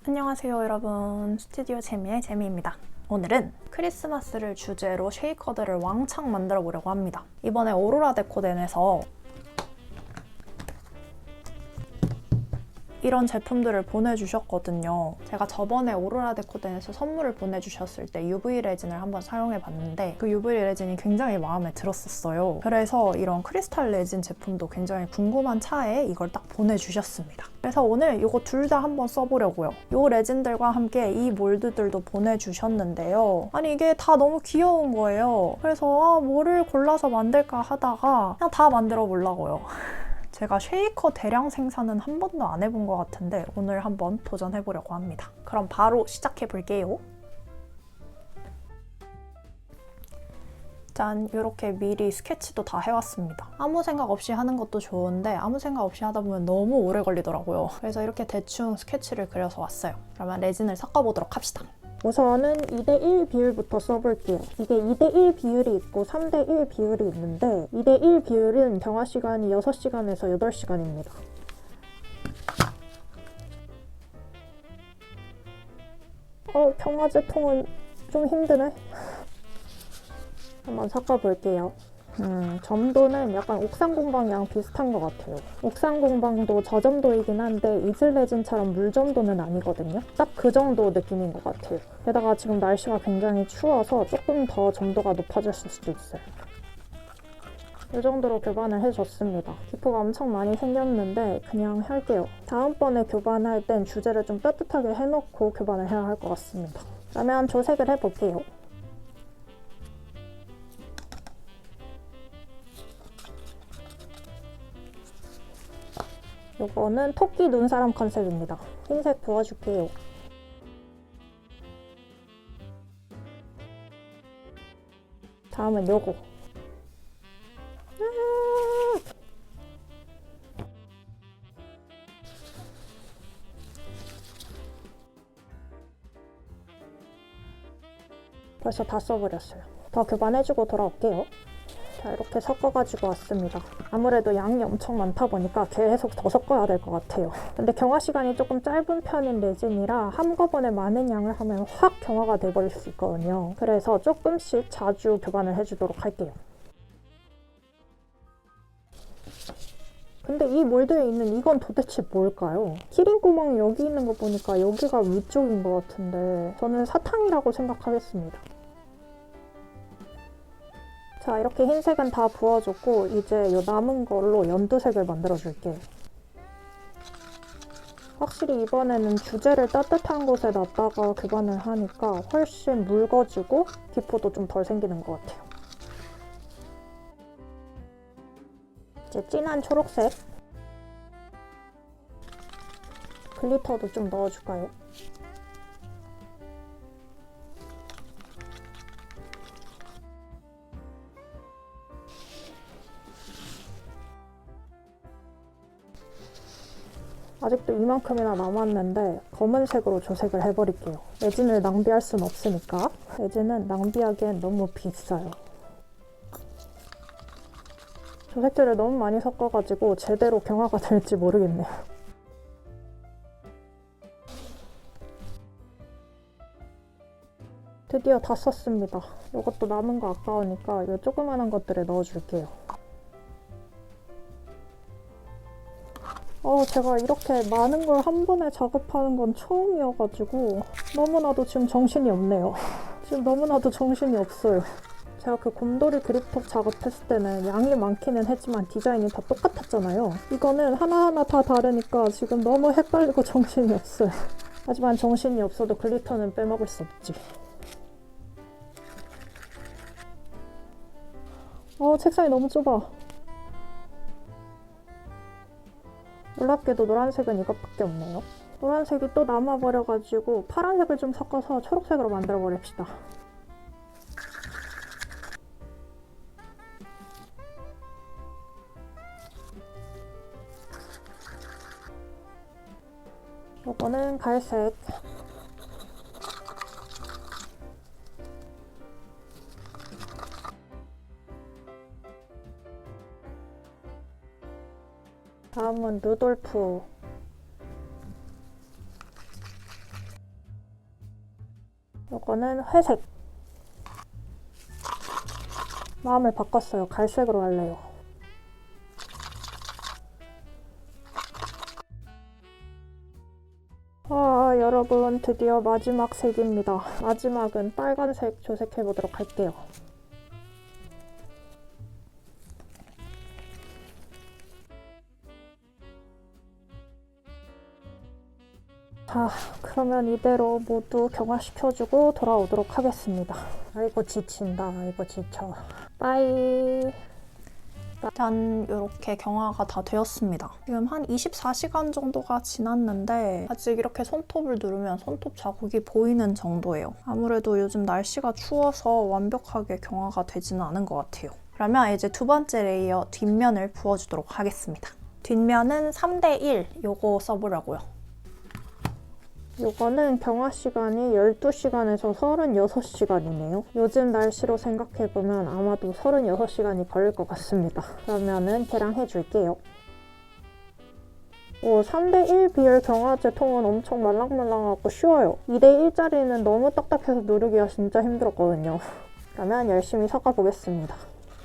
안녕하세요 여러분, 스튜디오 재미의 재미입니다. 오늘은 크리스마스를 주제로 쉐이커들을 왕창 만들어 보려고 합니다. 이번에 오로라 데코덴에서 이런 제품들을 보내주셨거든요. 제가 저번에 오로라 데코덴에서 선물을 보내주셨을 때 UV 레진을 한번 사용해봤는데 그 UV 레진이 굉장히 마음에 들었었어요. 그래서 이런 크리스탈 레진 제품도 굉장히 궁금한 차에 이걸 딱 보내주셨습니다. 그래서 오늘 이거 둘 다 한번 써보려고요. 이 레진들과 함께 이 몰드들도 보내주셨는데요. 아니 이게 다 너무 귀여운 거예요. 그래서 뭐를 골라서 만들까 하다가 그냥 다 만들어 보려고요. 제가 쉐이커 대량 생산은 한 번도 안 해본 것 같은데 오늘 한번 도전해보려고 합니다. 그럼 바로 시작해볼게요. 짠! 이렇게 미리 스케치도 다 해왔습니다. 아무 생각 없이 하는 것도 좋은데 아무 생각 없이 하다 보면 너무 오래 걸리더라고요. 그래서 이렇게 대충 스케치를 그려서 왔어요. 그러면 레진을 섞어보도록 합시다. 우선은 2대1 비율부터 써볼게요. 이게 2대1 비율이 있고 3대1 비율이 있는데 2대1 비율은 경화 시간이 6시간에서 8시간입니다. 경화제 통은 좀 힘드네. 한번 섞어볼게요. 점도는 약간 옥상공방이랑 비슷한 것 같아요. 옥상공방도 저점도이긴 한데 이슬레진처럼 물점도는 아니거든요. 딱 그 정도 느낌인 것 같아요. 게다가 지금 날씨가 굉장히 추워서 조금 더 점도가 높아졌을 수도 있어요. 이 정도로 교반을 해줬습니다. 기포가 엄청 많이 생겼는데 그냥 할게요. 다음번에 교반할 땐 주제를 좀 따뜻하게 해놓고 교반을 해야 할 것 같습니다. 그러면 조색을 해볼게요. 이거는 토끼 눈사람 컨셉입니다. 흰색 부어줄게요. 다음은 요거. 벌써 다 써버렸어요. 더 교반해주고 돌아올게요. 자, 이렇게 섞어가지고 왔습니다. 아무래도 양이 엄청 많다 보니까 계속 더 섞어야 될 것 같아요. 근데 경화 시간이 조금 짧은 편인 레진이라 한꺼번에 많은 양을 하면 확 경화가 돼버릴 수 있거든요. 그래서 조금씩 자주 교반을 해주도록 할게요. 근데 이 몰드에 있는 이건 도대체 뭘까요? 키링 구멍이 여기 있는 거 보니까 여기가 위쪽인 것 같은데 저는 사탕이라고 생각하겠습니다. 자, 이렇게 흰색은 다 부어줬고 이제 이 남은 걸로 연두색을 만들어줄게요. 확실히 이번에는 주제를 따뜻한 곳에 놨다가 교반을 하니까 훨씬 묽어지고 기포도 좀 덜 생기는 것 같아요. 이제 진한 초록색 글리터도 좀 넣어줄까요? 아직도 이만큼이나 남았는데 검은색으로 조색을 해버릴게요. 레진을 낭비할 순 없으니까. 레진은 낭비하기엔 너무 비싸요. 조색들을 너무 많이 섞어가지고 제대로 경화가 될지 모르겠네요. 드디어 다 썼습니다. 이것도 남은 거 아까우니까 이 조그만한 것들에 넣어줄게요. 제가 이렇게 많은 걸 한 번에 작업하는 건 처음이어가지고 너무나도 지금 정신이 없네요. 지금 너무나도 정신이 없어요. 제가 그 곰돌이 그립톡 작업했을 때는 양이 많기는 했지만 디자인이 다 똑같았잖아요. 이거는 하나하나 다 다르니까 지금 너무 헷갈리고 정신이 없어요. 하지만 정신이 없어도 글리터는 빼먹을 수 없지. 책상이 너무 좁아. 놀랍게도 노란색은 이것밖에 없네요. 노란색이 또 남아버려가지고 파란색을 좀 섞어서 초록색으로 만들어버립시다. 이거는 갈색. 다음은 루돌프. 이거는 회색. 마음을 바꿨어요. 갈색으로 할래요. 여러분 드디어 마지막 색입니다. 마지막은 빨간색 조색해보도록 할게요. 자, 그러면 이대로 모두 경화시켜주고 돌아오도록 하겠습니다. 아이고 지친다. 아이고 지쳐. 빠이. 짠, 이렇게 경화가 다 되었습니다. 지금 한 24시간 정도가 지났는데 아직 이렇게 손톱을 누르면 손톱 자국이 보이는 정도예요. 아무래도 요즘 날씨가 추워서 완벽하게 경화가 되지는 않은 것 같아요. 그러면 이제 두 번째 레이어 뒷면을 부어주도록 하겠습니다. 뒷면은 3:1 요거 써보려고요. 요거는 경화 시간이 12시간에서 36시간이네요. 요즘 날씨로 생각해보면 아마도 36시간이 걸릴 것 같습니다. 그러면은 걔랑 해줄게요. 3:1 비율 경화제 통은 엄청 말랑말랑하고 쉬워요. 2:1짜리는 너무 딱딱해서 누르기가 진짜 힘들었거든요. 그러면 열심히 섞어보겠습니다.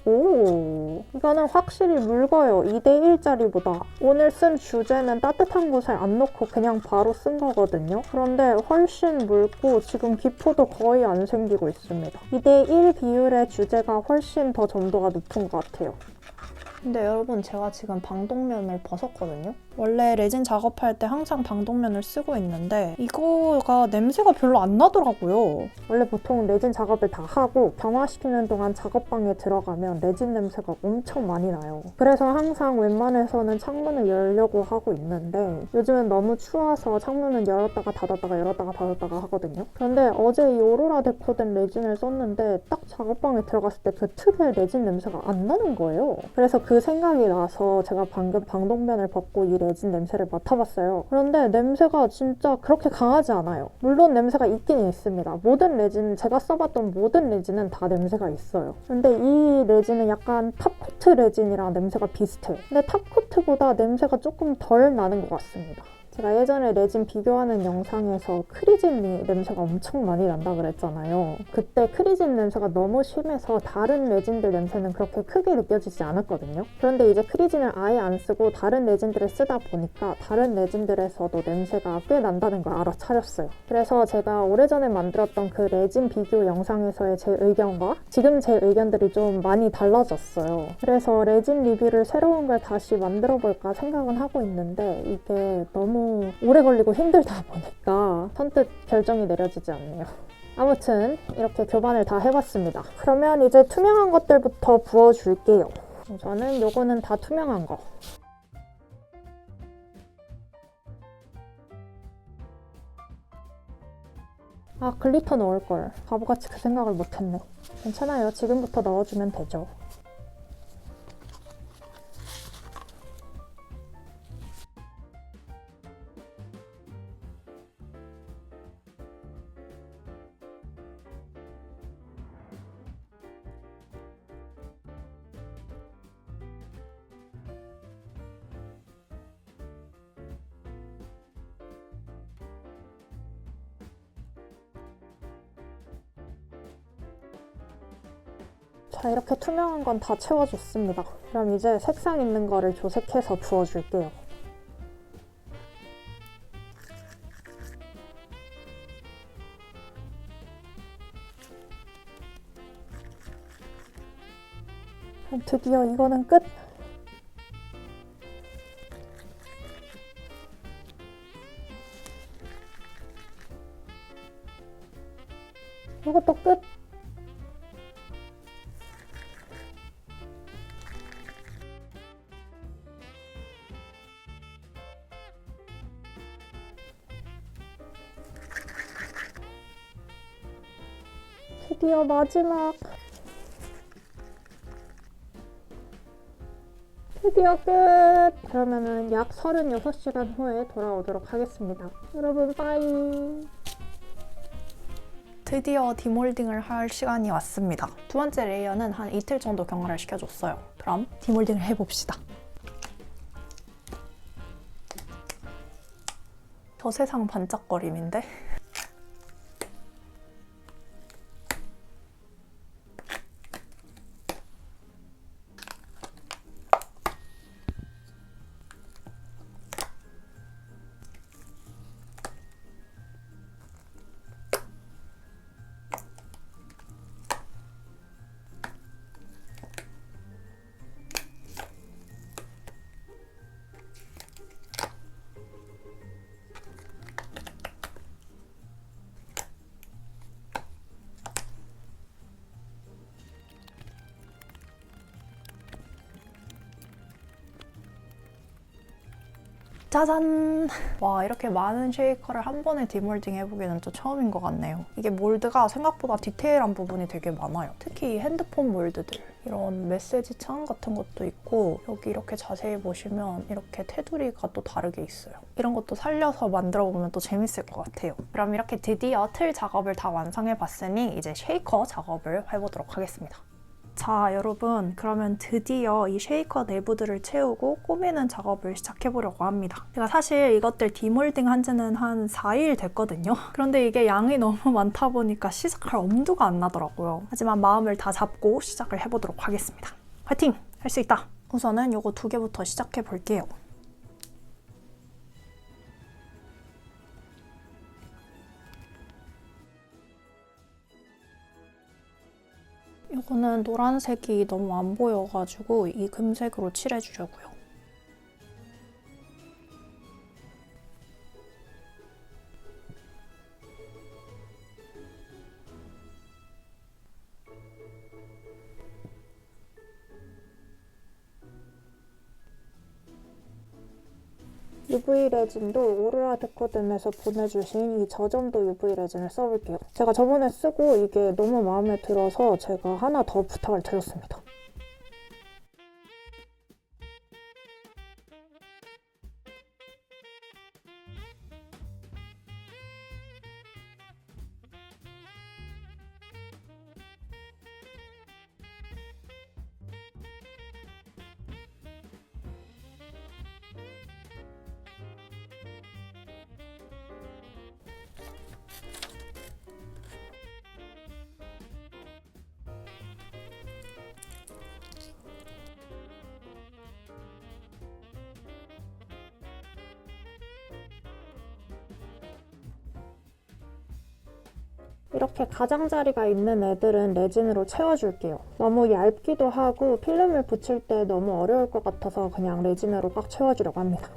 오, 이거는 확실히 묽어요. 2:1짜리보다. 오늘 쓴 주제는 따뜻한 곳에 안 놓고 그냥 바로 쓴 거거든요. 그런데 훨씬 묽고 지금 기포도 거의 안 생기고 있습니다. 2:1 비율의 주제가 훨씬 더 점도가 높은 것 같아요. 근데 여러분 제가 지금 방독면을 벗었거든요. 원래 레진 작업할 때 항상 방독면을 쓰고 있는데 이거가 냄새가 별로 안 나더라고요. 원래 보통 레진 작업을 다 하고 경화시키는 동안 작업방에 들어가면 레진 냄새가 엄청 많이 나요. 그래서 항상 웬만해서는 창문을 열려고 하고 있는데 요즘은 너무 추워서 창문은 열었다가 닫았다가 열었다가 닫았다가 하거든요. 그런데 어제 이 오로라 데코된 레진을 썼는데 딱 작업방에 들어갔을 때 그 특유의 레진 냄새가 안 나는 거예요. 그래서 그 생각이 나서 제가 방금 방독면을 벗고 이 레진 냄새를 맡아봤어요. 그런데 냄새가 진짜 그렇게 강하지 않아요. 물론 냄새가 있긴 있습니다. 모든 레진, 제가 써봤던 모든 레진은 다 냄새가 있어요. 근데 이 레진은 약간 탑코트 레진이랑 냄새가 비슷해요. 근데 탑코트보다 냄새가 조금 덜 나는 것 같습니다. 제가 예전에 레진 비교하는 영상에서 크리진 냄새가 엄청 많이 난다 그랬잖아요. 그때 크리진 냄새가 너무 심해서 다른 레진들 냄새는 그렇게 크게 느껴지지 않았거든요. 그런데 이제 크리진을 아예 안 쓰고 다른 레진들을 쓰다 보니까 다른 레진들에서도 냄새가 꽤 난다는 걸 알아차렸어요. 그래서 제가 오래전에 만들었던 그 레진 비교 영상에서의 제 의견과 지금 제 의견들이 좀 많이 달라졌어요. 그래서 레진 리뷰를 새로운 걸 다시 만들어 볼까 생각은 하고 있는데 이게 너무 오래 걸리고 힘들다 보니까 선뜻 결정이 내려지지 않네요. 아무튼 이렇게 교반을 다 해봤습니다. 그러면 이제 투명한 것들부터 부어줄게요. 저는 요거는 다 투명한 거. 아, 글리터 넣을걸. 바보같이 그 생각을 못했네. 괜찮아요. 지금부터 넣어주면 되죠. 자, 이렇게 투명한 건 다 채워줬습니다. 그럼 이제 색상 있는 거를 조색해서 부어줄게요. 그럼 드디어 이거는 끝! 이것도 끝! 드디어 마지막! 드디어 끝! 그러면은 약 36시간 후에 돌아오도록 하겠습니다. 여러분 빠이! 드디어 디몰딩을 할 시간이 왔습니다. 두 번째 레이어는 한 이틀 정도 경화를 시켜줬어요. 그럼 디몰딩을 해봅시다. 저 세상 반짝거림인데? 짜잔! 와, 이렇게 많은 쉐이커를 한 번에 디몰딩 해보기는 또 처음인 것 같네요. 이게 몰드가 생각보다 디테일한 부분이 되게 많아요. 특히 핸드폰 몰드들. 이런 메시지 창 같은 것도 있고 여기 이렇게 자세히 보시면 이렇게 테두리가 또 다르게 있어요. 이런 것도 살려서 만들어보면 또 재밌을 것 같아요. 그럼 이렇게 드디어 틀 작업을 다 완성해봤으니 이제 쉐이커 작업을 해보도록 하겠습니다. 자, 여러분, 그러면 드디어 이 쉐이커 내부들을 채우고 꾸미는 작업을 시작해보려고 합니다. 제가 사실 이것들 디몰딩 한 지는 한 4일 됐거든요. 그런데 이게 양이 너무 많다 보니까 시작할 엄두가 안 나더라고요. 하지만 마음을 다 잡고 시작을 해보도록 하겠습니다. 화이팅! 할 수 있다! 우선은 요거 2개부터 시작해볼게요. 이거는 노란색이 너무 안 보여가지고 이 금색으로 칠해주려고요. UV 레진도 오로라 데코뎀에서 보내주신 이 저점도 UV 레진을 써볼게요. 제가 저번에 쓰고 이게 너무 마음에 들어서 제가 하나 더 부탁을 드렸습니다. 이렇게 가장자리가 있는 애들은 레진으로 채워줄게요. 너무 얇기도 하고 필름을 붙일 때 너무 어려울 것 같아서 그냥 레진으로 꽉 채워주려고 합니다.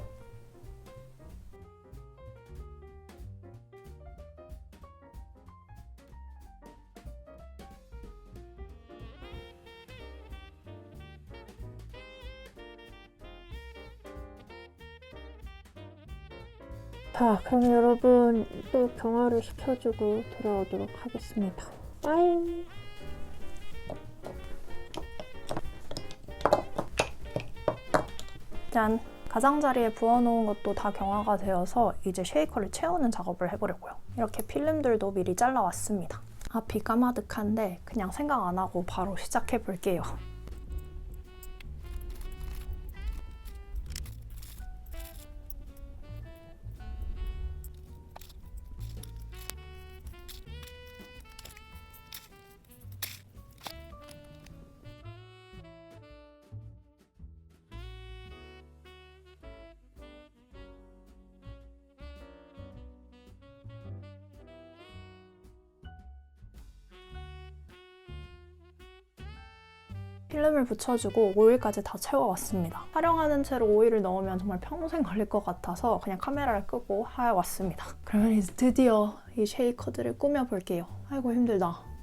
자, 그럼 여러분 또 경화를 시켜주고 돌아오도록 하겠습니다. 빠잉! 짠! 가장자리에 부어놓은 것도 다 경화가 되어서 이제 쉐이커를 채우는 작업을 해보려고요. 이렇게 필름들도 미리 잘라왔습니다. 앞이 까마득한데 그냥 생각 안 하고 바로 시작해볼게요. 필름을 붙여주고 오일까지 다 채워왔습니다. 촬영하는 채로 오일을 넣으면 정말 평생 걸릴 것 같아서 그냥 카메라를 끄고 해왔습니다. 그러면 이제 드디어 이 쉐이커들을 꾸며볼게요. 아이고 힘들다.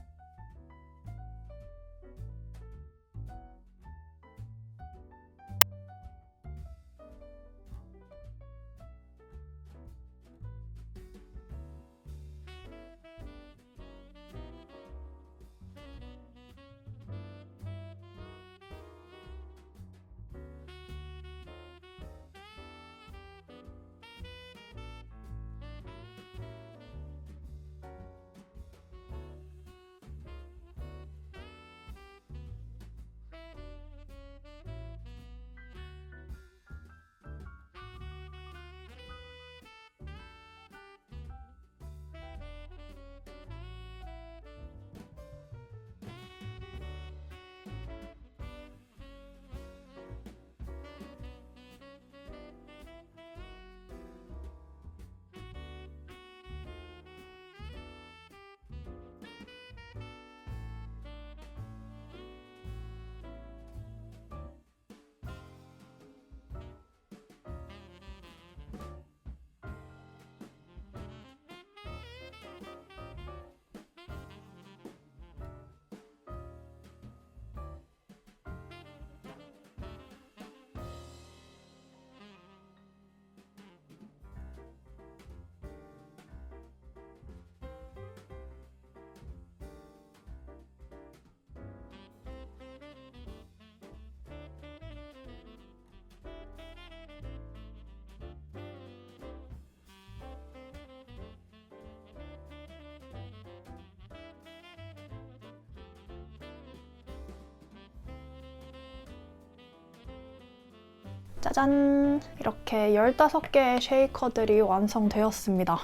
짜잔! 이렇게 15개의 쉐이커들이 완성되었습니다.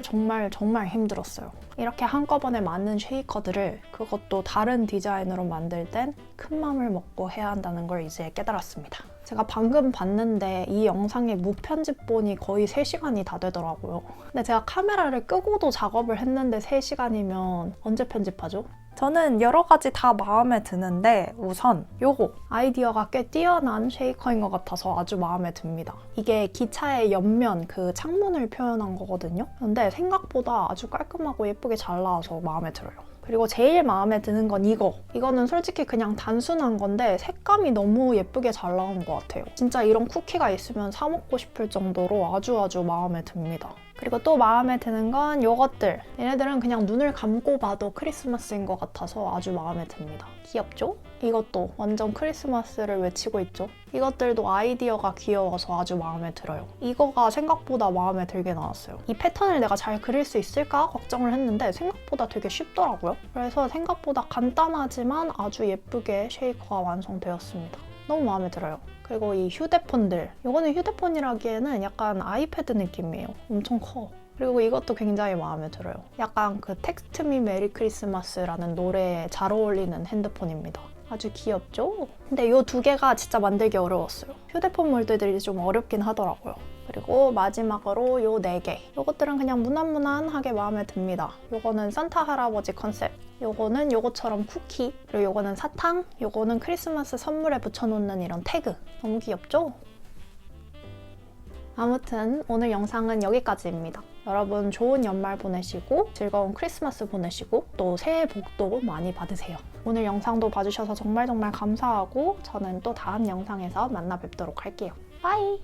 정말 힘들었어요. 이렇게 한꺼번에 많은 쉐이커들을 그것도 다른 디자인으로 만들 땐 큰 맘을 먹고 해야 한다는 걸 이제 깨달았습니다. 제가 방금 봤는데 이 영상의 무편집본이 거의 3시간이 다 되더라고요. 근데 제가 카메라를 끄고도 작업을 했는데 3시간이면 언제 편집하죠? 저는 여러 가지 다 마음에 드는데 우선 요거 아이디어가 꽤 뛰어난 쉐이커인 것 같아서 아주 마음에 듭니다. 이게 기차의 옆면 그 창문을 표현한 거거든요. 근데 생각보다 아주 깔끔하고 예쁘게 잘 나와서 마음에 들어요. 그리고 제일 마음에 드는 건 이거는 솔직히 그냥 단순한 건데 색감이 너무 예쁘게 잘 나온 것 같아요. 진짜 이런 쿠키가 있으면 사 먹고 싶을 정도로 아주 마음에 듭니다. 그리고 또 마음에 드는 건 요것들. 얘네들은 그냥 눈을 감고 봐도 크리스마스인 것 같아서 아주 마음에 듭니다. 귀엽죠? 이것도 완전 크리스마스를 외치고 있죠? 이것들도 아이디어가 귀여워서 아주 마음에 들어요. 이거가 생각보다 마음에 들게 나왔어요. 이 패턴을 내가 잘 그릴 수 있을까 걱정을 했는데 생각보다 되게 쉽더라고요. 그래서 생각보다 간단하지만 아주 예쁘게 쉐이커가 완성되었습니다. 너무 마음에 들어요. 그리고 이 휴대폰들. 이거는 휴대폰이라기에는 약간 아이패드 느낌이에요. 엄청 커. 그리고 이것도 굉장히 마음에 들어요. 약간 그 텍스트 미 메리 크리스마스라는 노래에 잘 어울리는 핸드폰입니다. 아주 귀엽죠? 근데 이 2개가 진짜 만들기 어려웠어요. 휴대폰 몰드들이 좀 어렵긴 하더라고요. 그리고 마지막으로 요 4개. 요것들은 그냥 무난무난하게 마음에 듭니다. 요거는 산타 할아버지 컨셉. 요거는 요것처럼 쿠키. 그리고 요거는 사탕. 요거는 크리스마스 선물에 붙여놓는 이런 태그. 너무 귀엽죠? 아무튼 오늘 영상은 여기까지입니다. 여러분 좋은 연말 보내시고 즐거운 크리스마스 보내시고 또 새해 복도 많이 받으세요. 오늘 영상도 봐주셔서 정말 감사하고 저는 또 다음 영상에서 만나 뵙도록 할게요. 바이!